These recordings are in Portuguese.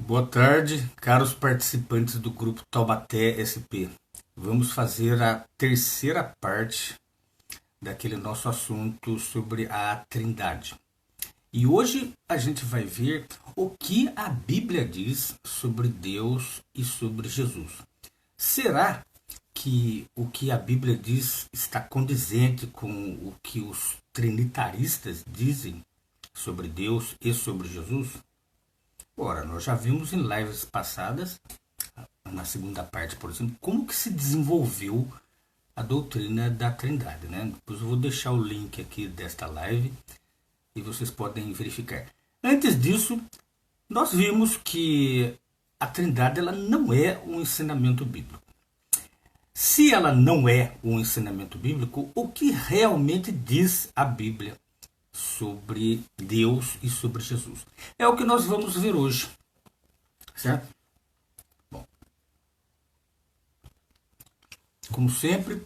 Boa tarde, caros participantes do grupo Taubaté SP. Vamos fazer a terceira parte daquele nosso assunto sobre a Trindade. E hoje a gente vai ver o que a Bíblia diz sobre Deus e sobre Jesus. Será que o que a Bíblia diz está condizente com o que os trinitaristas dizem sobre Deus e sobre Jesus? Ora, nós já vimos em lives passadas, na segunda parte, por exemplo, como que se desenvolveu a doutrina da Trindade, né? Depois eu vou deixar o link aqui desta live e vocês podem verificar. Antes disso, nós vimos que a Trindade ela não é um ensinamento bíblico. Se ela não é um ensinamento bíblico, o que realmente diz a Bíblia sobre Deus e sobre Jesus? É o que nós vamos ver hoje, certo? Bom, como sempre,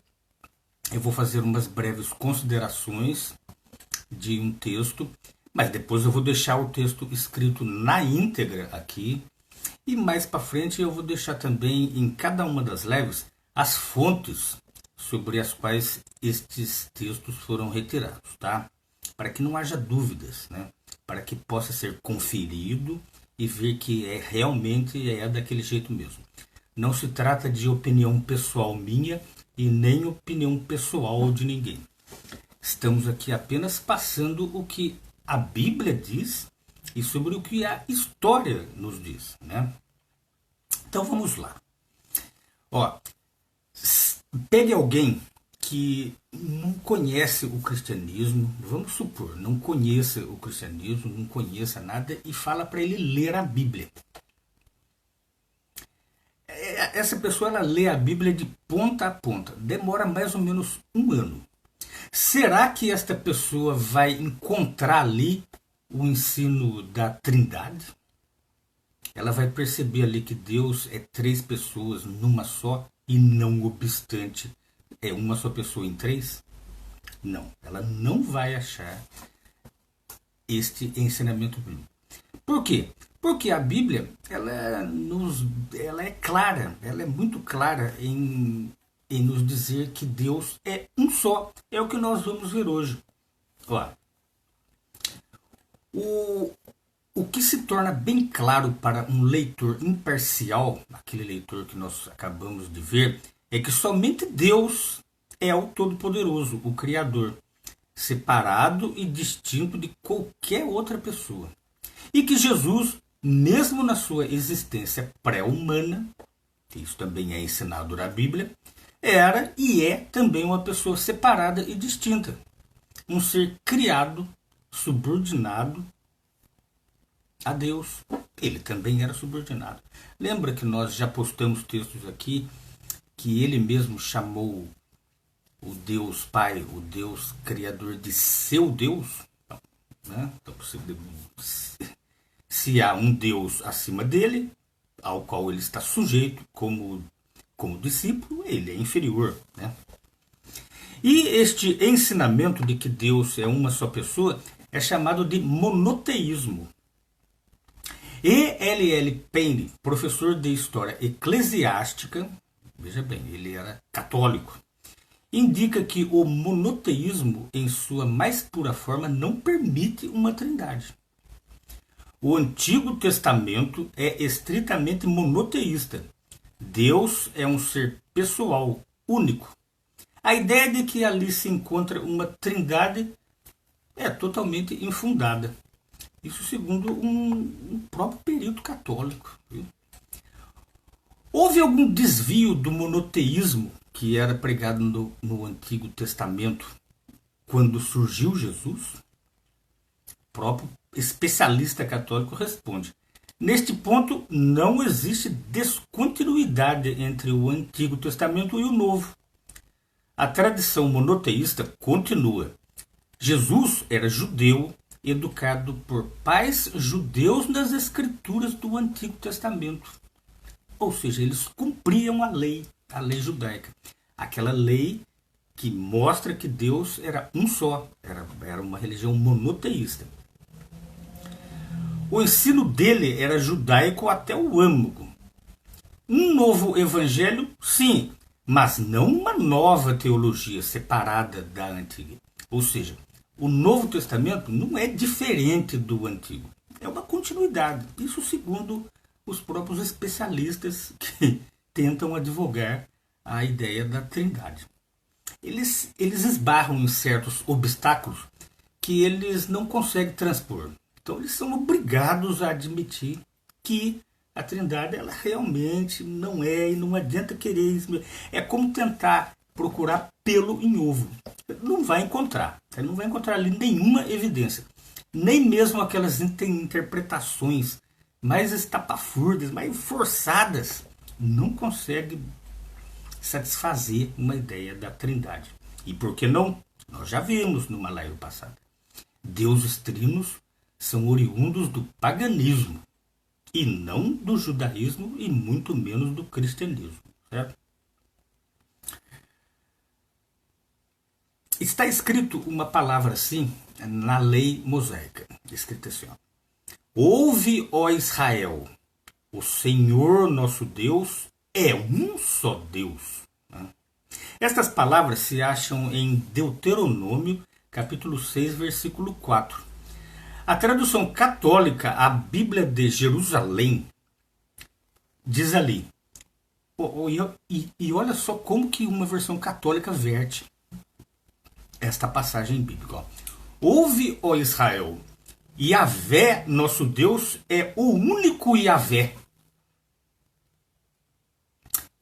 eu vou fazer umas breves considerações de um texto, mas depois eu vou deixar o texto escrito na íntegra aqui, e mais para frente eu vou deixar também em cada uma das lives as fontes sobre as quais estes textos foram retirados, tá? Para que não haja dúvidas, né? Para que possa ser conferido e ver que realmente é daquele jeito mesmo. Não se trata de opinião pessoal minha e nem opinião pessoal de ninguém. Estamos aqui apenas passando o que a Bíblia diz e sobre o que a história nos diz, né? Então vamos lá. Ó, pegue alguém que não conhece o cristianismo, vamos supor, não conheça o cristianismo, não conheça nada e fala para ele ler a Bíblia. Essa pessoa ela lê a Bíblia de ponta a ponta, demora mais ou menos um ano. Será que esta pessoa vai encontrar ali o ensino da Trindade? Ela vai perceber ali que Deus é três pessoas numa só e não obstante é uma só pessoa em três? Não, ela não vai achar este ensinamento bíblico. Por quê? Porque a Bíblia ela é clara, ela é muito clara em nos dizer que Deus é um só. É o que nós vamos ver hoje. Ó, o que se torna bem claro para um leitor imparcial, aquele leitor que nós acabamos de ver, é que somente Deus é o Todo-Poderoso, o Criador, separado e distinto de qualquer outra pessoa. E que Jesus, mesmo na sua existência pré-humana, isso também é ensinado na Bíblia, era e é também uma pessoa separada e distinta. Um ser criado, subordinado a Deus. Ele também era subordinado. Lembra que nós já postamos textos aqui que ele mesmo chamou o Deus Pai, o Deus Criador de seu Deus? Né? Então, se há um Deus acima dele, ao qual ele está sujeito como discípulo, ele é inferior. Né? E este ensinamento de que Deus é uma só pessoa é chamado de monoteísmo. E L. Payne, professor de História Eclesiástica, veja bem, ele era católico, indica que o monoteísmo, em sua mais pura forma, não permite uma trindade. O Antigo Testamento é estritamente monoteísta. Deus é um ser pessoal, único. A ideia de que ali se encontra uma trindade é totalmente infundada. Isso segundo um próprio período católico. Viu? Houve algum desvio do monoteísmo que era pregado no Antigo Testamento quando surgiu Jesus? O próprio especialista católico responde: neste ponto não existe descontinuidade entre o Antigo Testamento e o Novo. A tradição monoteísta continua. Jesus era judeu, educado por pais judeus nas escrituras do Antigo Testamento. Ou seja, eles cumpriam a lei judaica. Aquela lei que mostra que Deus era um só, era uma religião monoteísta. O ensino dele era judaico até o âmago. Um novo evangelho, sim, mas não uma nova teologia separada da antiga. Ou seja, o Novo Testamento não é diferente do Antigo. É uma continuidade. Isso segundo os próprios especialistas que tentam advogar a ideia da Trindade. Eles esbarram em certos obstáculos que eles não conseguem transpor. Então eles são obrigados a admitir que a Trindade ela realmente não é e não adianta querer isso. É como tentar procurar pelo em ovo. Não vai encontrar. Você não vai encontrar ali nenhuma evidência. Nem mesmo aquelas interpretações mais estapafúrdias, mais forçadas, não consegue satisfazer uma ideia da Trindade. E por que não? Nós já vimos numa live passada. Deuses trinos são oriundos do paganismo e não do judaísmo e muito menos do cristianismo, certo? Está escrito uma palavra assim na lei mosaica, escrito assim, ó. Ouve, ó Israel, o Senhor nosso Deus é um só Deus. Estas palavras se acham em Deuteronômio, capítulo 6, versículo 4. A tradução católica, a Bíblia de Jerusalém, diz ali, e olha só como que uma versão católica verte esta passagem bíblica. Ó. Ouve, ó Israel, Yahvé, nosso Deus, é o único Yahvé.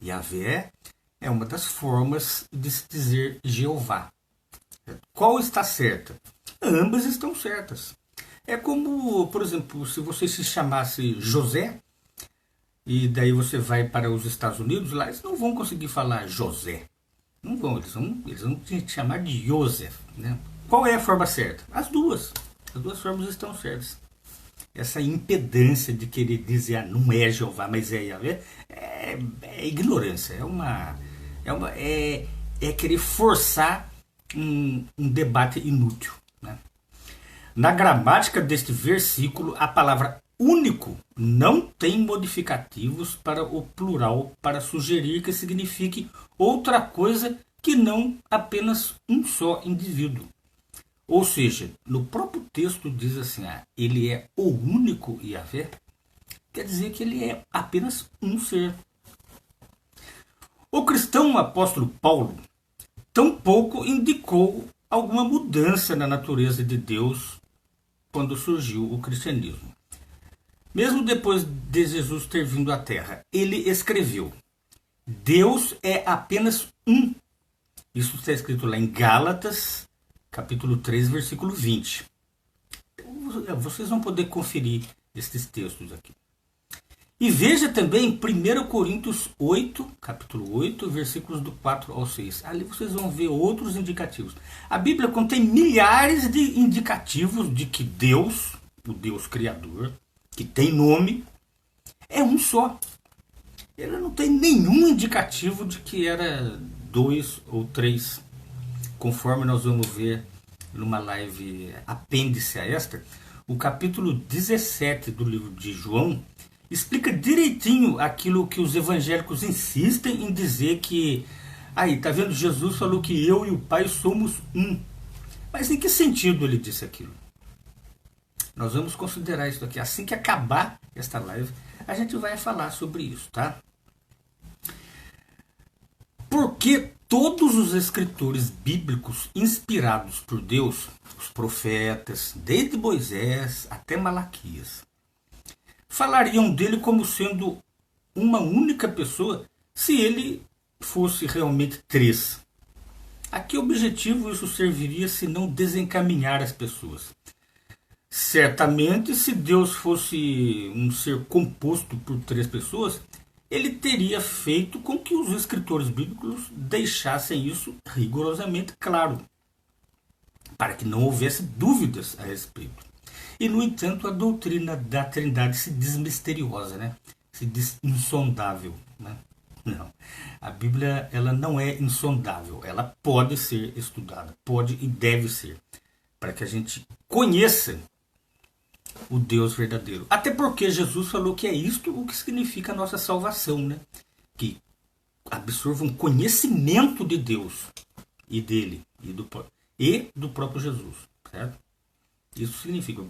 Yahvé é uma das formas de se dizer Jeová. Qual está certa? Ambas estão certas. É como, por exemplo, se você se chamasse José, e daí você vai para os Estados Unidos, lá eles não vão conseguir falar José. Não vão, eles vão te chamar de Joseph. Né? Qual é a forma certa? As duas formas estão certas. Essa impedância de querer dizer, não é Jeová, mas é Yahvé, é ignorância, é querer forçar um debate inútil. Né? Na gramática deste versículo, a palavra único não tem modificativos para o plural para sugerir que signifique outra coisa que não apenas um só indivíduo. Ou seja, no próprio texto diz assim, ele é o único Yahvé, quer dizer que ele é apenas um ser. O cristão apóstolo Paulo tampouco indicou alguma mudança na natureza de Deus quando surgiu o cristianismo. Mesmo depois de Jesus ter vindo à Terra, ele escreveu, Deus é apenas um. Isso está escrito lá em Gálatas, capítulo 3, versículo 20. Vocês vão poder conferir esses textos aqui. E veja também 1 Coríntios 8, capítulo 8, versículos do 4 ao 6. Ali vocês vão ver outros indicativos. A Bíblia contém milhares de indicativos de que Deus, o Deus Criador, que tem nome, é um só. Ele não tem nenhum indicativo de que era 2 ou 3. Conforme nós vamos ver numa live apêndice a esta, o capítulo 17 do livro de João explica direitinho aquilo que os evangélicos insistem em dizer que, tá vendo, Jesus falou que eu e o Pai somos um. Mas em que sentido ele disse aquilo? Nós vamos considerar isso aqui. Assim que acabar esta live, a gente vai falar sobre isso, tá? Porque todos os escritores bíblicos inspirados por Deus, os profetas, desde Moisés até Malaquias, falariam dele como sendo uma única pessoa se ele fosse realmente 3. A que objetivo isso serviria se não desencaminhar as pessoas? Certamente, se Deus fosse um ser composto por 3 pessoas, ele teria feito com que os escritores bíblicos deixassem isso rigorosamente claro, para que não houvesse dúvidas a respeito. E, no entanto, a doutrina da Trindade se diz misteriosa, né? Se diz insondável. Né? Não. A Bíblia ela não é insondável. Ela pode ser estudada, pode e deve ser, para que a gente conheça o Deus verdadeiro. Até porque Jesus falou que é isto o que significa a nossa salvação, né? Que absorvam conhecimento de Deus e dele e do próprio Jesus, certo? Isso significa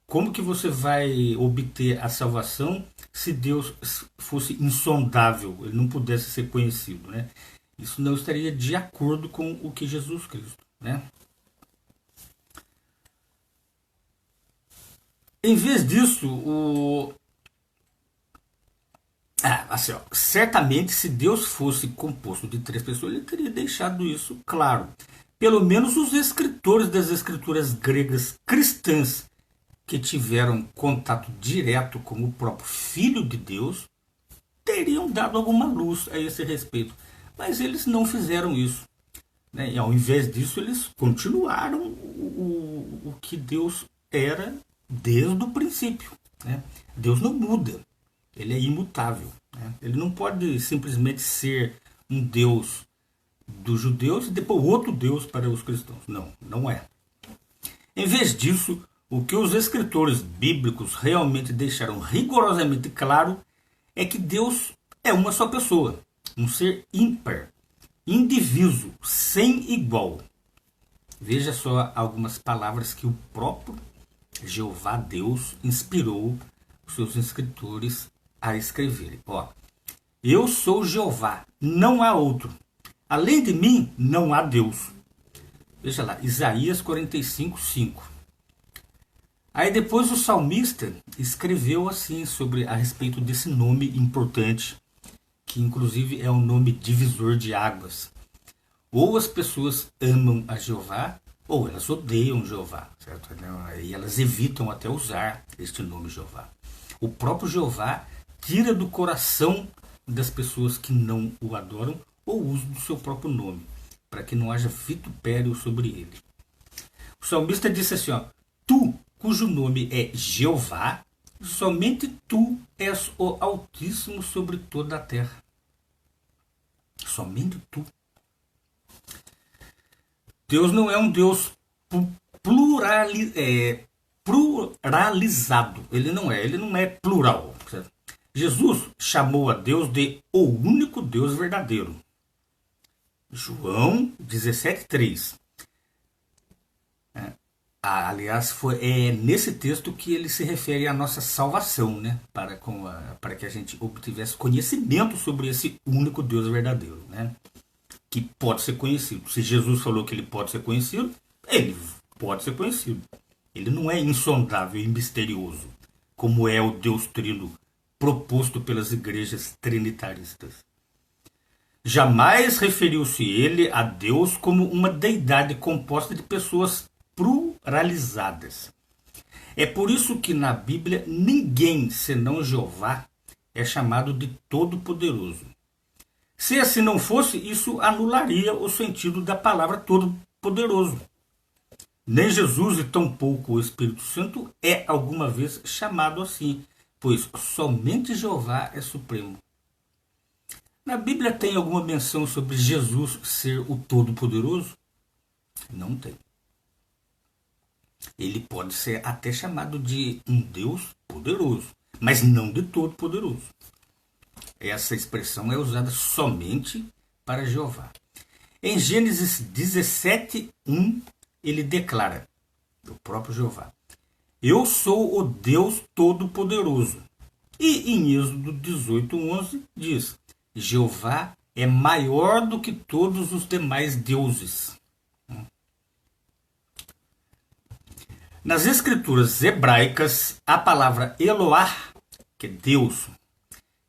como que você vai obter a salvação se Deus fosse insondável, ele não pudesse ser conhecido, né? Isso não estaria de acordo com o que Jesus Cristo, né? Em vez disso, assim, certamente se Deus fosse composto de 3 pessoas, ele teria deixado isso claro. Pelo menos os escritores das escrituras gregas cristãs que tiveram contato direto com o próprio Filho de Deus teriam dado alguma luz a esse respeito. Mas eles não fizeram isso, né? E ao invés disso, eles continuaram o que Deus era desde o princípio, né? Deus não muda, ele é imutável, né? Ele não pode simplesmente ser um Deus dos judeus e depois outro Deus para os cristãos. Não, não é. Em vez disso, o que os escritores bíblicos realmente deixaram rigorosamente claro é que Deus é uma só pessoa, um ser ímpar, indiviso, sem igual. Veja só algumas palavras que o próprio Jeová Deus inspirou os seus escritores a escreverem. Eu sou Jeová, não há outro. Além de mim, não há Deus. Veja lá, Isaías 45, 5. Aí depois o salmista escreveu assim a respeito desse nome importante, que inclusive é um nome divisor de águas. Ou as pessoas amam a Jeová, ou elas odeiam Jeová, certo? E elas evitam até usar este nome Jeová. O próprio Jeová tira do coração das pessoas que não o adoram ou uso do seu próprio nome, para que não haja vitupério sobre ele. O salmista disse assim, tu, cujo nome é Jeová, somente tu és o Altíssimo sobre toda a terra. Somente tu. Deus não é um Deus pluralizado. Ele não é plural. Certo? Jesus chamou a Deus de o único Deus verdadeiro. João 17,3. Aliás, é nesse texto que ele se refere à nossa salvação, né? Para que a gente obtivesse conhecimento sobre esse único Deus verdadeiro, né? Que pode ser conhecido. Se Jesus falou que ele pode ser conhecido, ele pode ser conhecido. Ele não é insondável e misterioso, como é o Deus Trino proposto pelas igrejas trinitaristas. Jamais referiu-se ele a Deus como uma deidade composta de pessoas pluralizadas. É por isso que na Bíblia ninguém senão Jeová é chamado de Todo-Poderoso. Se assim não fosse, isso anularia o sentido da palavra Todo-Poderoso. Nem Jesus e tampouco o Espírito Santo é alguma vez chamado assim, pois somente Jeová é supremo. Na Bíblia tem alguma menção sobre Jesus ser o Todo-Poderoso? Não tem. Ele pode ser até chamado de um Deus poderoso, mas não de Todo-Poderoso. Essa expressão é usada somente para Jeová. Em Gênesis 17:1, ele declara, o próprio Jeová, eu sou o Deus Todo-Poderoso. E em Êxodo 18:11 diz, Jeová é maior do que todos os demais deuses. Nas escrituras hebraicas, a palavra Eloah, que é Deus,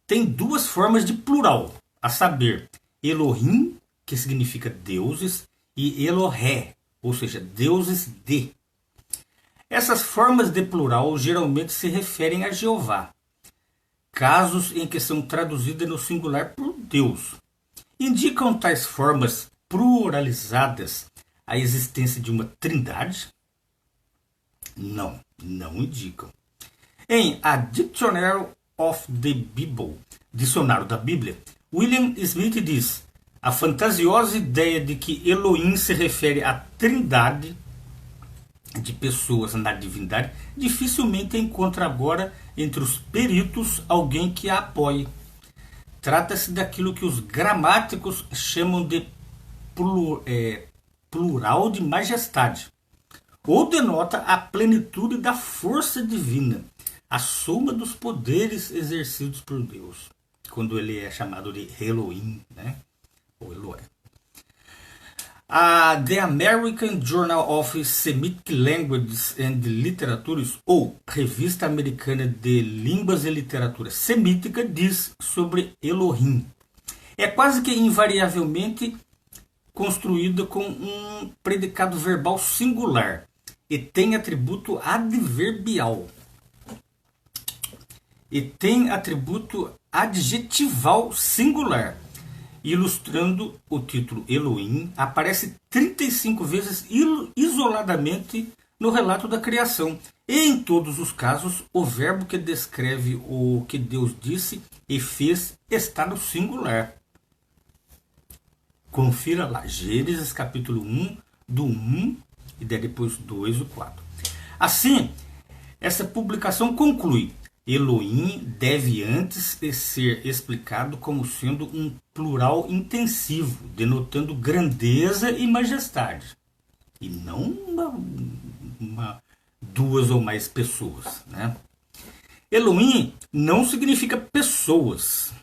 tem 2 formas de plural, a saber, Elohim, que significa deuses, e Elohé, ou seja, deuses de. Essas formas de plural geralmente se referem a Jeová, casos em que são traduzidas no singular por Deus. Indicam tais formas pluralizadas a existência de uma trindade? Não, não indicam. Em A Dictionary of the Bible, dicionário da Bíblia, William Smith diz, a fantasiosa ideia de que Elohim se refere à trindade de pessoas na divindade, dificilmente encontra agora entre os peritos alguém que a apoie. Trata-se daquilo que os gramáticos chamam de plural de majestade, ou denota a plenitude da força divina, a soma dos poderes exercidos por Deus, quando ele é chamado de Elohim, né? Ou Eloé. A The American Journal of Semitic Languages and Literatures, ou Revista Americana de Línguas e Literatura Semítica, diz sobre Elohim. É quase que invariavelmente construída com um predicado verbal singular e tem atributo adverbial. E tem atributo adjetival singular. Ilustrando o título Elohim, aparece 35 vezes isoladamente no relato da criação. E em todos os casos, o verbo que descreve o que Deus disse e fez está no singular. Confira lá, Gênesis capítulo 1, do 1 e depois 2 e 4. Assim, essa publicação conclui: Elohim deve antes ser explicado como sendo um plural intensivo, denotando grandeza e majestade, e não duas ou mais pessoas, né? Elohim não significa pessoas,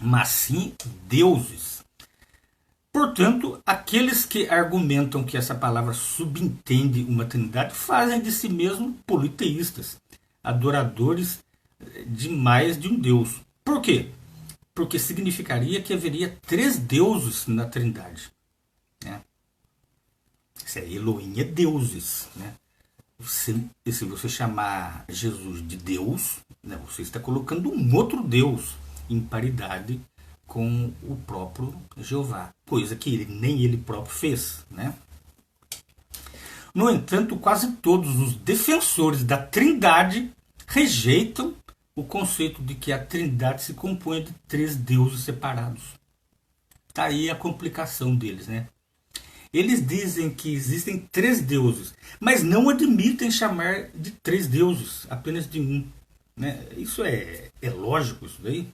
mas sim deuses. Portanto, aqueles que argumentam que essa palavra subentende uma trindade fazem de si mesmos politeístas, adoradores de mais de um Deus. Por quê? Porque significaria que haveria 3 deuses na Trindade. Né? Se é Elohim, é deuses. Né? Se você chamar Jesus de Deus, né, você está colocando um outro Deus em paridade com o próprio Jeová. Coisa que nem ele próprio fez. Né? No entanto, quase todos os defensores da Trindade rejeitam o conceito de que a Trindade se compõe de 3 deuses separados. Está aí a complicação deles, né? Eles dizem que existem 3 deuses, mas não admitem chamar de 3 deuses, apenas de um. Né? Isso é lógico, isso daí?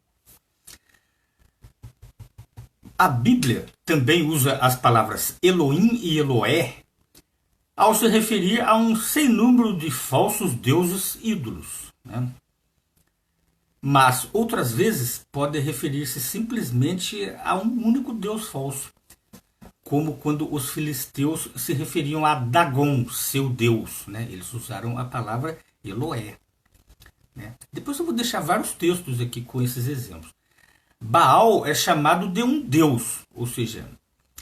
A Bíblia também usa as palavras Elohim e Eloé ao se referir a um sem número de falsos deuses ídolos. Né? Mas outras vezes pode referir-se simplesmente a um único Deus falso, como quando os filisteus se referiam a Dagon, seu Deus. Né? Eles usaram a palavra Eloé. Né? Depois eu vou deixar vários textos aqui com esses exemplos. Baal é chamado de um Deus, ou seja,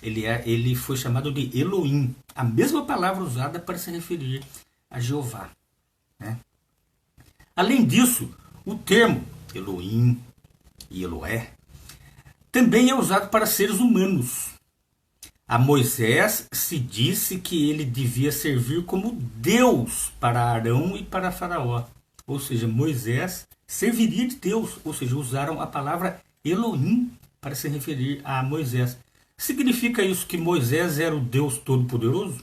ele foi chamado de Elohim, a mesma palavra usada para se referir a Jeová. Né? Além disso, o termo Elohim e Eloé também é usado para seres humanos. A Moisés se disse que ele devia servir como Deus para Arão e para Faraó. Ou seja, Moisés serviria de Deus, ou seja, usaram a palavra Elohim para se referir a Moisés. Significa isso que Moisés era o Deus Todo-Poderoso?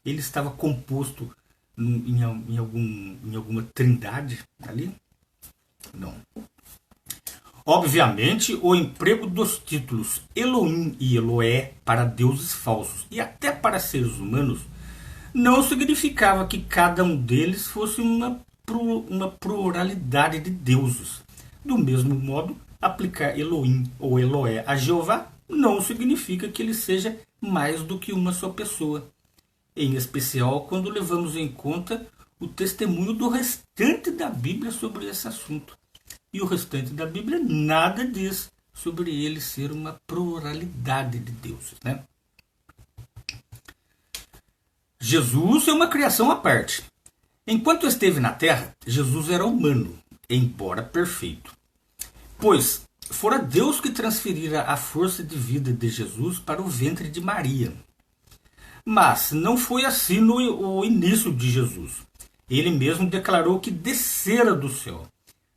Ele estava composto em alguma trindade ali? Não. Obviamente, o emprego dos títulos Elohim e Eloé para deuses falsos e até para seres humanos não significava que cada um deles fosse uma pluralidade de deuses. Do mesmo modo, aplicar Elohim ou Eloé a Jeová não significa que ele seja mais do que uma só pessoa. Em especial quando levamos em conta o testemunho do restante da Bíblia sobre esse assunto. E o restante da Bíblia nada diz sobre ele ser uma pluralidade de deuses. Né? Jesus é uma criação à parte. Enquanto esteve na terra, Jesus era humano, embora perfeito. Pois fora Deus que transferira a força de vida de Jesus para o ventre de Maria. Mas não foi assim no início de Jesus. Ele mesmo declarou que descera do céu.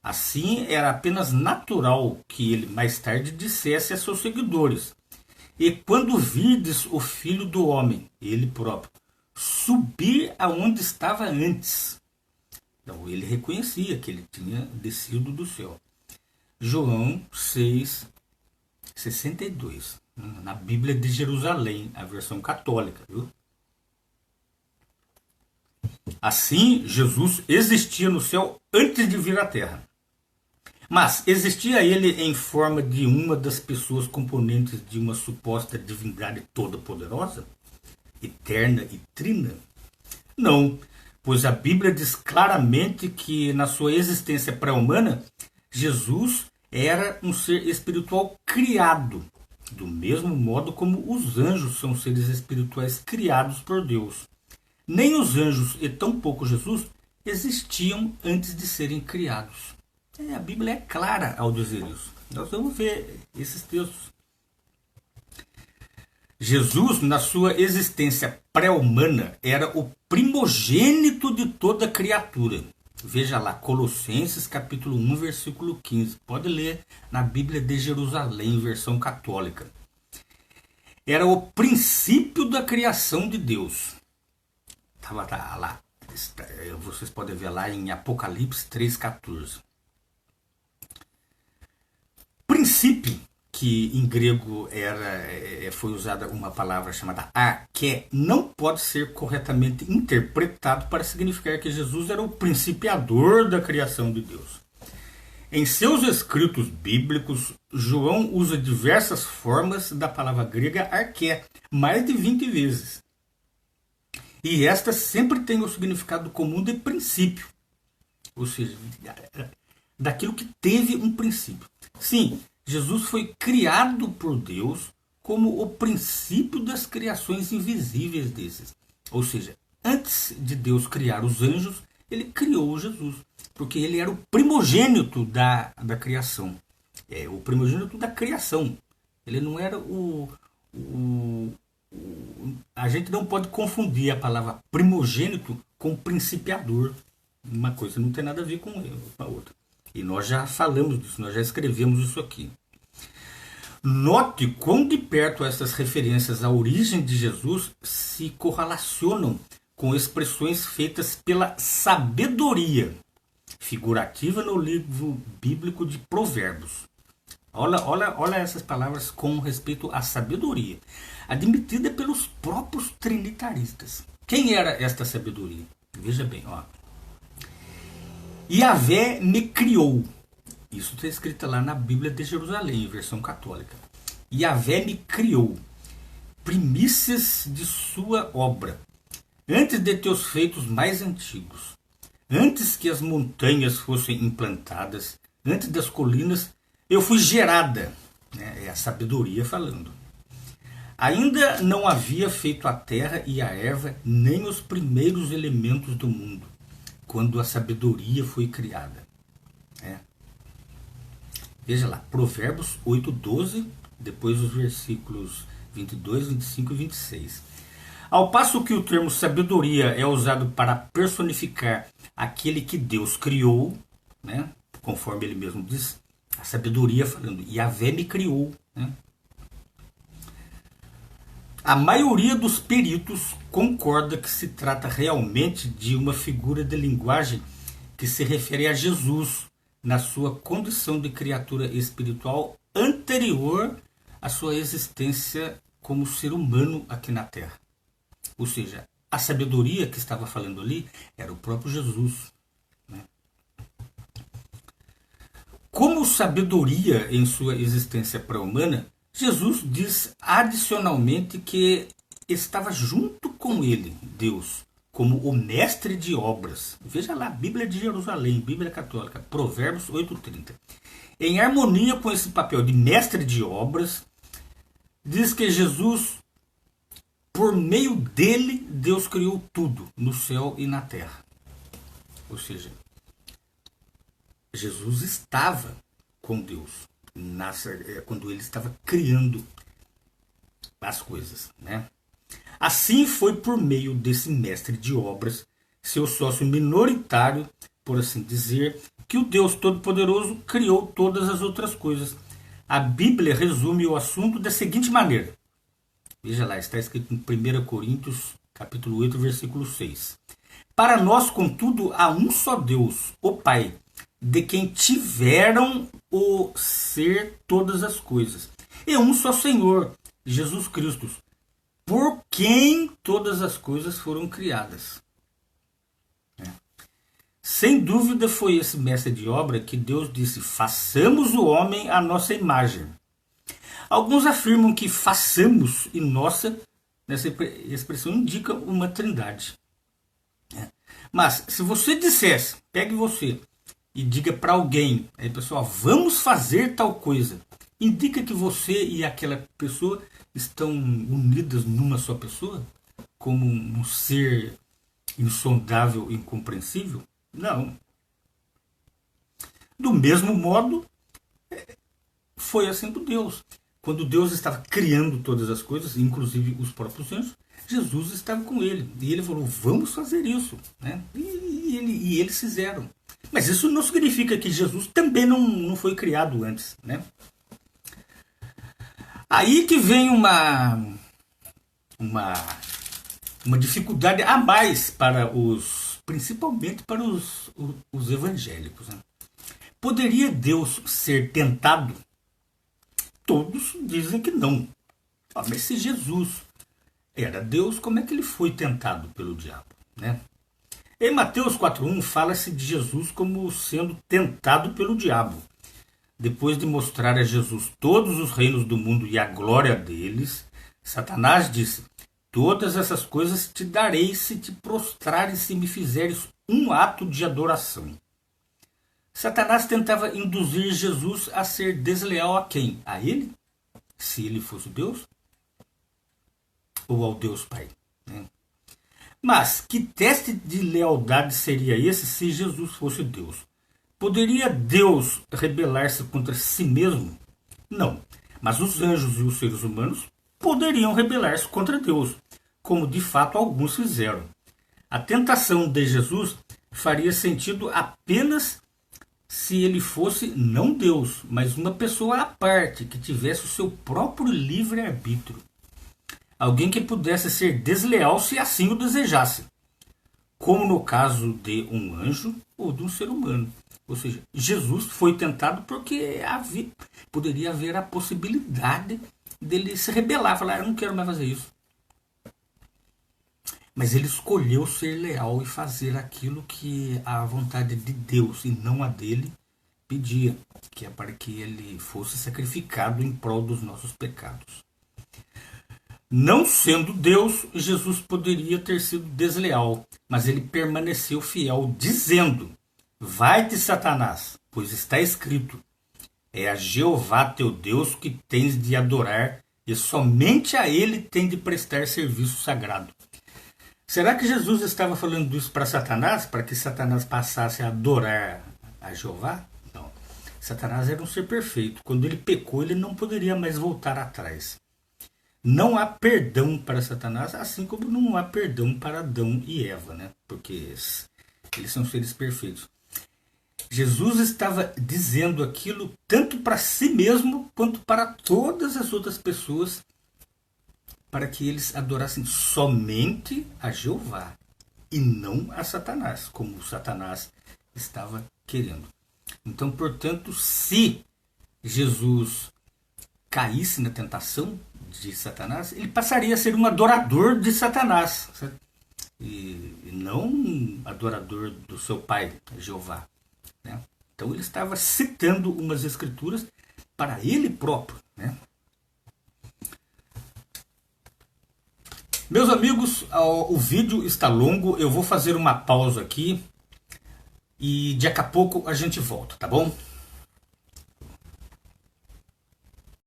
Assim, era apenas natural que ele mais tarde dissesse a seus seguidores: E quando virdes o Filho do Homem, ele próprio, subir aonde estava antes. Então ele reconhecia que ele tinha descido do céu. João 6:62, na Bíblia de Jerusalém, a versão católica, viu? Assim, Jesus existia no céu antes de vir à terra. Mas existia ele em forma de uma das pessoas componentes de uma suposta divindade toda-poderosa, eterna e trina? Não, pois a Bíblia diz claramente que na sua existência pré-humana, Jesus era um ser espiritual criado, do mesmo modo como os anjos são seres espirituais criados por Deus. Nem os anjos e tampouco Jesus existiam antes de serem criados. A Bíblia é clara ao dizer isso. Nós vamos ver esses textos. Jesus, na sua existência pré-humana, era o primogênito de toda criatura. Veja lá, Colossenses capítulo 1, versículo 15. Pode ler na Bíblia de Jerusalém, versão católica. Era o princípio da criação de Deus. Estava lá. Vocês podem ver lá em Apocalipse 3,14. Princípio, que em grego foi usada uma palavra chamada arché, não pode ser corretamente interpretado para significar que Jesus era o principiador da criação de Deus. Em seus escritos bíblicos, João usa diversas formas da palavra grega arché, mais de 20 vezes. E esta sempre tem o significado comum de princípio, ou seja, daquilo que teve um princípio. Sim, Jesus foi criado por Deus como o princípio das criações invisíveis desses. Ou seja, antes de Deus criar os anjos, ele criou Jesus, porque ele era o primogênito da criação. O primogênito da criação. Ele não era a gente não pode confundir a palavra primogênito com principiador. Uma coisa não tem nada a ver com a outra. E nós já falamos disso, nós já escrevemos isso aqui. Note quão de perto essas referências à origem de Jesus se correlacionam com expressões feitas pela sabedoria figurativa no livro bíblico de Provérbios. Olha essas palavras com respeito à sabedoria, admitida pelos próprios trinitaristas. Quem era esta sabedoria? Veja bem, ó. Yahvé me criou. Isso está escrito lá na Bíblia de Jerusalém, versão católica. Yahvé me criou, primícias de sua obra, antes de teus feitos mais antigos, antes que as montanhas fossem implantadas, antes das colinas, eu fui gerada. É a sabedoria falando. Ainda não havia feito a terra e a erva, nem os primeiros elementos do mundo, quando a sabedoria foi criada. Veja lá, Provérbios 8:12, depois os versículos 22, 25 e 26. Ao passo que o termo sabedoria é usado para personificar aquele que Deus criou, conforme ele mesmo diz, a sabedoria falando, Yahvé me criou. A maioria dos peritos concorda que se trata realmente de uma figura de linguagem que se refere a Jesus na sua condição de criatura espiritual anterior à sua existência como ser humano aqui na Terra. Ou seja, a sabedoria que estava falando ali era o próprio Jesus. Como sabedoria em sua existência pré-humana, Jesus diz adicionalmente que estava junto com ele, Deus, como o mestre de obras. Veja lá, Bíblia de Jerusalém, Bíblia Católica, Provérbios 8:30. Em harmonia com esse papel de mestre de obras, diz que Jesus, por meio dele, Deus criou tudo, no céu e na terra. Ou seja, Jesus estava com Deus quando ele estava criando as coisas, Assim foi por meio desse mestre de obras, seu sócio minoritário, por assim dizer, que o Deus Todo-Poderoso criou todas as outras coisas. A Bíblia resume o assunto da seguinte maneira. Veja lá, está escrito em 1 Coríntios, capítulo 8, versículo 6. Para nós, contudo, há um só Deus, o Pai, de quem tiveram o ser todas as coisas, e um só Senhor, Jesus Cristo, por quem todas as coisas foram criadas. Sem dúvida foi esse mestre de obra que Deus disse: façamos o homem à nossa imagem. Alguns afirmam que façamos e nossa, nessa expressão, indica uma trindade. Mas se você dissesse, pegue você e diga para alguém, aí pessoal, vamos fazer tal coisa, indica que você e aquela pessoa estão unidas numa só pessoa? Como um ser insondável, incompreensível? Não. Do mesmo modo, foi assim com Deus. Quando Deus estava criando todas as coisas, inclusive os próprios anjos, Jesus estava com ele. E ele falou, vamos fazer isso. Né? E eles fizeram. Mas isso não significa que Jesus também não foi criado antes. Né? Aí que vem uma dificuldade a mais para principalmente para os evangélicos. Né? Poderia Deus ser tentado? Todos dizem que não. Mas se Jesus era Deus, como é que ele foi tentado pelo diabo? Né? Em Mateus 4.1 fala-se de Jesus como sendo tentado pelo diabo. Depois de mostrar a Jesus todos os reinos do mundo e a glória deles, Satanás disse, todas essas coisas te darei se te prostrares e me fizeres um ato de adoração. Satanás tentava induzir Jesus a ser desleal a quem? A ele? Se ele fosse Deus? Ou ao Deus Pai? Né? Mas que teste de lealdade seria esse se Jesus fosse Deus? Poderia Deus rebelar-se contra si mesmo? Não. Mas os anjos e os seres humanos poderiam rebelar-se contra Deus, como de fato alguns fizeram. A tentação de Jesus faria sentido apenas se ele fosse não Deus, mas uma pessoa à parte, que tivesse o seu próprio livre-arbítrio. Alguém que pudesse ser desleal se assim o desejasse, como no caso de um anjo ou de um ser humano. Ou seja, Jesus foi tentado porque poderia haver a possibilidade dele se rebelar, falar, eu não quero mais fazer isso. Mas ele escolheu ser leal e fazer aquilo que a vontade de Deus e não a dele pedia, que é para que ele fosse sacrificado em prol dos nossos pecados. Não sendo Deus, Jesus poderia ter sido desleal, mas ele permaneceu fiel, dizendo, vai-te, Satanás, pois está escrito, é a Jeová teu Deus que tens de adorar, e somente a ele tem de prestar serviço sagrado. Será que Jesus estava falando isso para Satanás, para que Satanás passasse a adorar a Jeová? Não. Satanás era um ser perfeito. Quando ele pecou, ele não poderia mais voltar atrás. Não há perdão para Satanás, assim como não há perdão para Adão e Eva, né? Porque eles são seres perfeitos. Jesus estava dizendo aquilo tanto para si mesmo quanto para todas as outras pessoas, para que eles adorassem somente a Jeová e não a Satanás, como Satanás estava querendo. Então, portanto, se Jesus caísse na tentação de Satanás, ele passaria a ser um adorador de Satanás, certo? E não um adorador do seu pai, Jeová. Né? Então ele estava citando umas escrituras para ele próprio. Né? Meus amigos, o vídeo está longo, eu vou fazer uma pausa aqui e daqui a pouco a gente volta, tá bom?